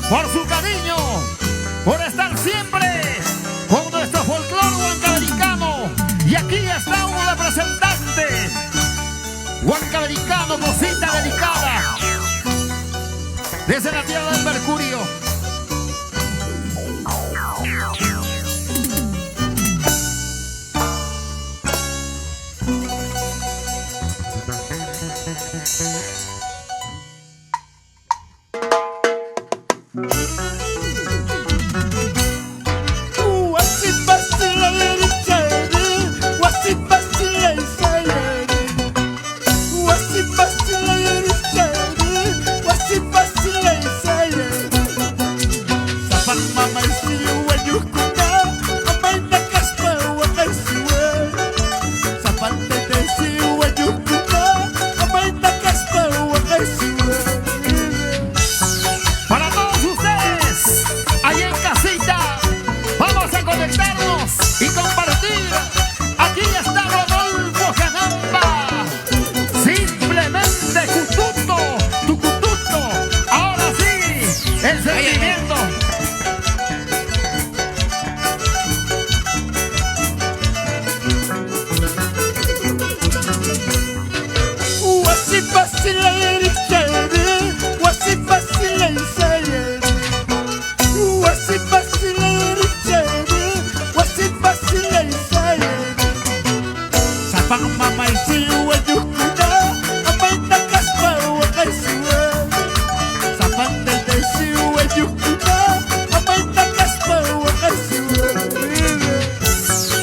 por su cariño, por estar siempre con nuestro folclore huancamericano. Y aquí está un representante huancamericano, cosita delicada, desde la tierra del Mercurio. Y compartir, aquí está Rodolfo Janamba, simplemente cututo, tu cututo, ahora sí, el sentimiento.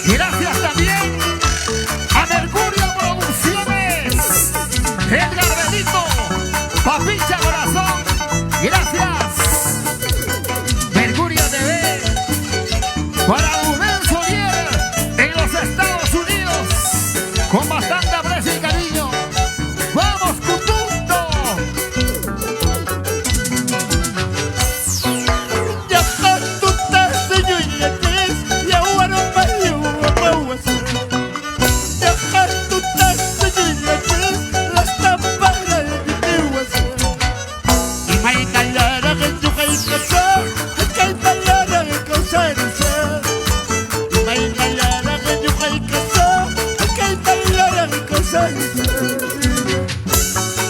Gracias también a Mercurio Producciones, Edgar Benito, Papicha Corazón, gracias. Mercurio TV, para Rubén Solier en los Estados Unidos, con bastante aprecio y cariño. ¡Vamos, Cututo!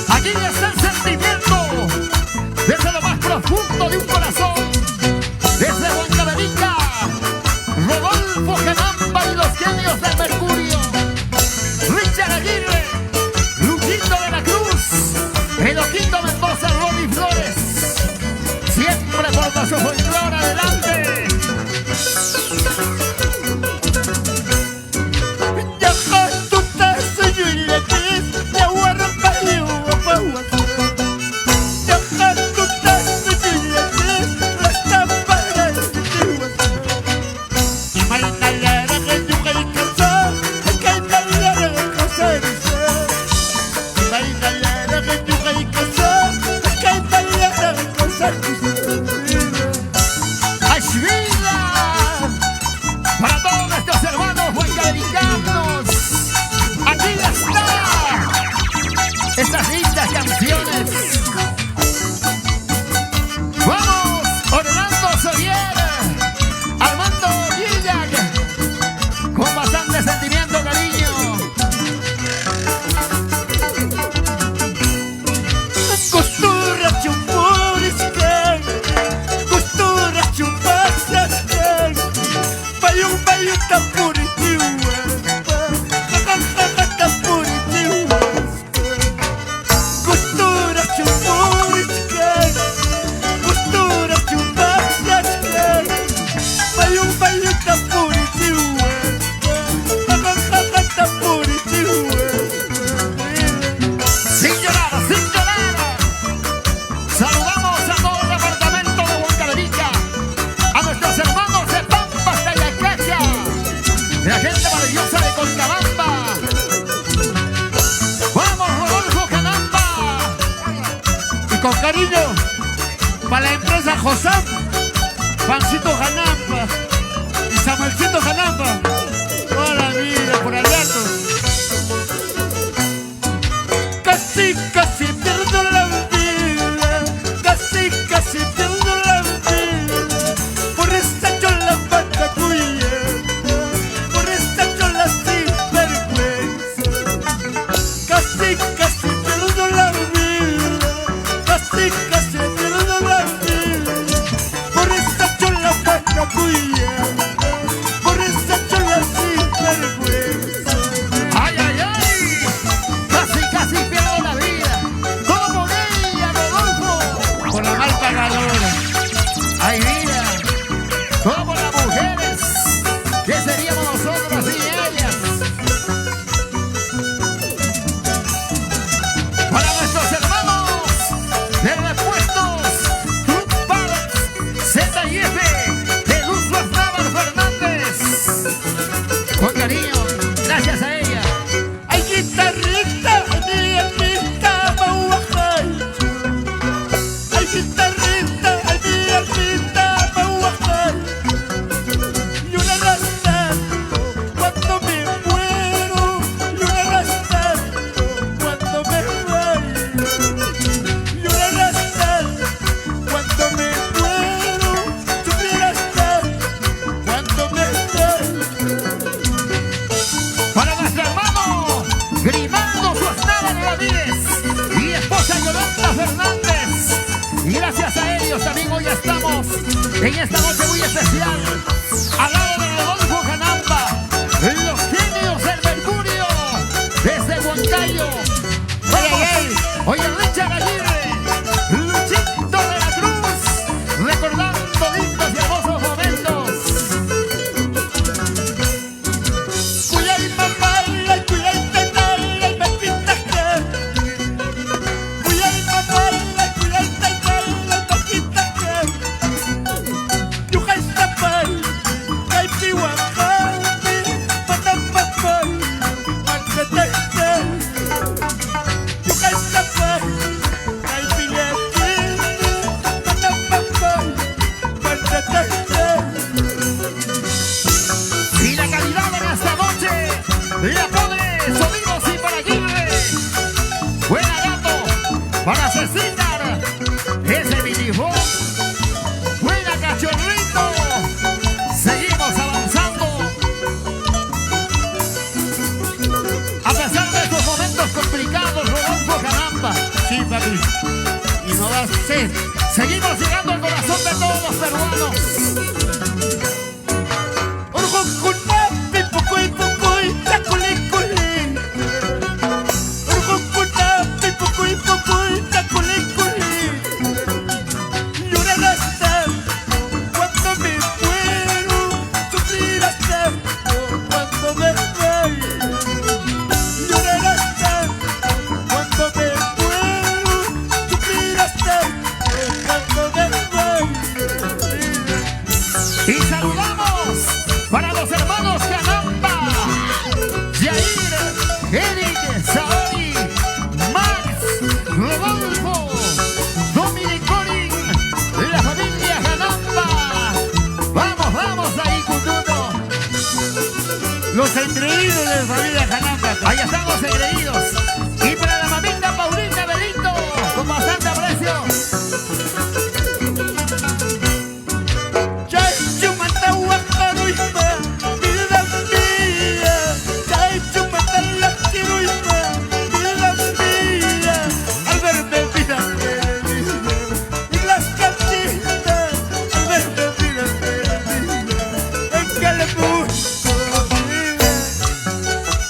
Aquí está el sentimiento desde lo más profundo de un corazón, desde Huancavelica, Rodolfo Janamba y los genios del Mercurio, Richard Aguirre, Luchito de la Cruz, Eloquito Mendoza, Ronnie Flores, siempre por nuestro folclore adelante. Para todos nuestros hermanos huancavelicanos, aquí está estas lindas canciones. Vamos, Orlando Solier, Armando Guillac, con bastante sentimiento, cariño. Costura chumpuriscan, costura chumpasascan, bayung tapuritiwa, tapuritiwa. Costura chumpuriscan, costura chumpasascan, bayung tapuritiwa, tapuritiwa. Sin llorar, sin llorar. Saludamos a todo el departamento de Huancavelica, a nuestros hermanos de Pampas, Tayacacha, la gente maravillosa de Concabamba. ¡Vamos, Rodolfo Janamba! Y con cariño, para la empresa Josam, Pancito Janamba y Samuelcito Janamba. Hola, vida, por Alberto. Casi, casi pierdo la vida, casi, casi pierdo la vida. seguro. Ay, vida, como las mujeres, ¿qué seríamos nosotros sin ellas? Para nuestros hermanos de repuestos, Trumpals, Z&F, de Luz Návar Fernández. Con cariño, gracias a ella. Ay, guitarrita, mi hermita, mauajay. Ay, guitarrita, mi hermita, mauajay. Y una arrastrando cuando me muero, y una arrastrando cuando me voy. Y una arrastrando cuando me muero, sufrir hasta cuando me voy. Para nuestro hermano Grimaldo Suaznava Ramírez y esposa Yolanda Fernández. Y gracias a ellos también hoy estamos en esta noche muy especial al lado de Rodolfo Canamba, los genios del Mercurio desde Huancayo. Oye, Richard Aguirre, Luchito de la Cruz, recordando lindos y hermosos momentos. Cuidado mamá, cuidado tenala y me pintas que. Cuidado mamá, cuidado tenala y me pintas que. Yo hasta pai, ay piwakami, patapapay, magkatay. Yo hasta pai, ay pilakini, patapapay, magkatay. Y la calidad en esta noche la pone Sonidos y para Aguirre. Buena gato para Cecitar, ese minifón. Buena cachorrito. Seguimos avanzando. A pesar de estos momentos complicados, Rodolfo Canamba. Sí, papi. Y no va a ser. Seguimos llegando al corazón de todos los peruanos. Urgukunapi, pukuy, takulikuli. Urgukunapi, pukuy, takulikuli. Llorarás tanto cuando me muero, sufrirás tanto cuando me voy. Llorarás tanto cuando me muero, sufrirás tanto cuando me voy. Y saludamos para los hermanos Canamba, Jair, Eric, Saori, Max, Rodolfo, Dominic Corin, la familia Canamba. Vamos, vamos ahí, Cututo. Los engreídos de la familia Canamba. Ahí están los engreídos. Y para la mamita Paulina Belito, con bastante aprecio.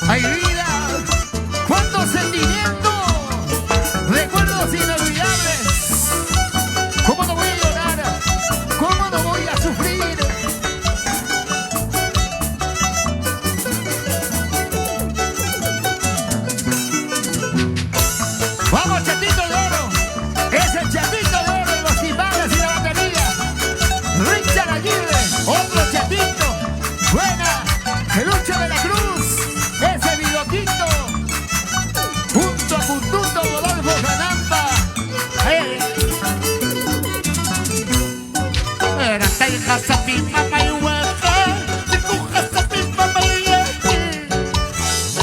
Hay vida, cuánto sentimiento, recuerdos inolvidables. ¿Cómo no voy a llorar? ¿Cómo no voy a sufrir? Vamos, Chatito de Oro, es el Chatito de Oro de los timbales y la batería. Richard Aguirre, otro Chatito. Buena, Lucho de la Cruz, ese bigoquito, junto a Puntuto Rodolfo Canamba. Era taija sapi mamá y hueja, si cuja sapi mamá y hueja.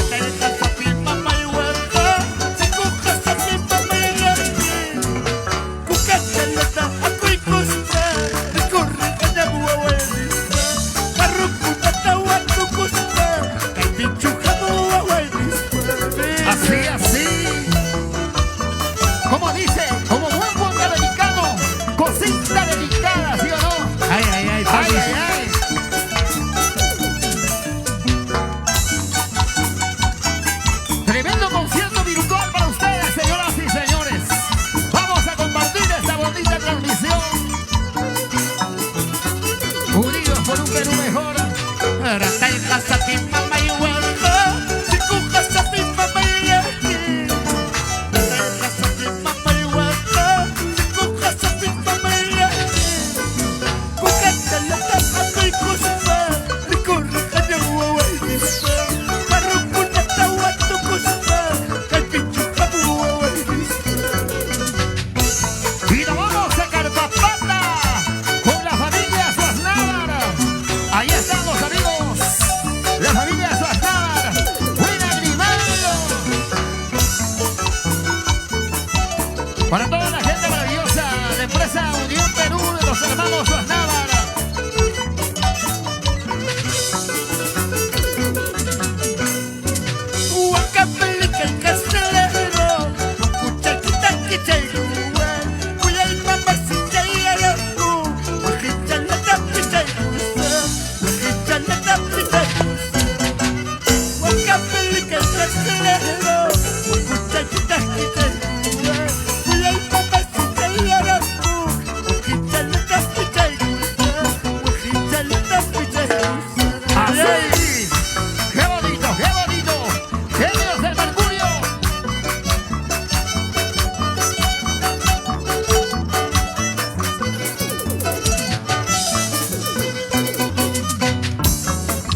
Taija sapi mamá y hueja, si cuja sapi mamá y hueja. Cuca chalota a cuicosta, recorre caña buahuelista. Carrucuta tawa cucusta, caipichuja buahuelista. Así, así. Como dice, como buen americano, cosita delicada, ¿sí o no? Ay, ay, ay, Ay, ay, ay. Tremendo concierto virtual para ustedes, señoras y señores. Vamos a compartir esta bonita transmisión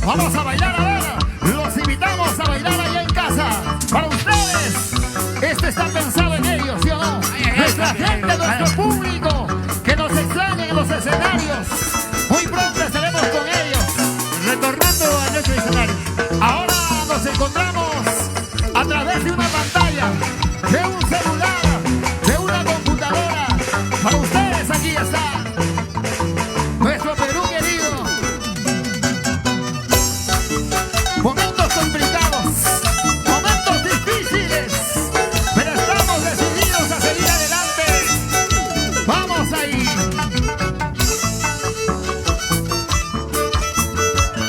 Vamos a bailar, a ver. Los invitamos a bailar allá en casa. Para ustedes, este está pensado en ellos, ¿sí o no? Nuestra gente, nuestro público, que nos extrañen en los escenarios. Muy pronto estaremos con ellos. Retornando a nuestro escenario. Ahora nos encontramos a través de una pantalla, de un celular, de una computadora. Para ustedes aquí está nuestro Perú querido. Momentos complicados, momentos difíciles, pero estamos decididos a seguir adelante. Vamos ahí.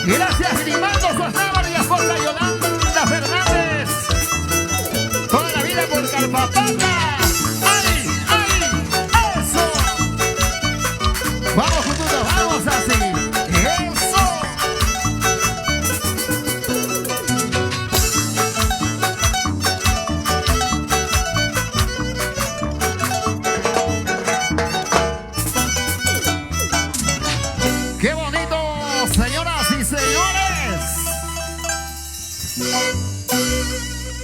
Gracias, Grimaldo Suaznávar y la esposa Yolanda Fernández. Toda la vida por Carpapata. ¡Ay, ay! ¡Eso! Vamos, futuro, vamos así. ¡Eso! ¡Qué bonito, señoras y señores!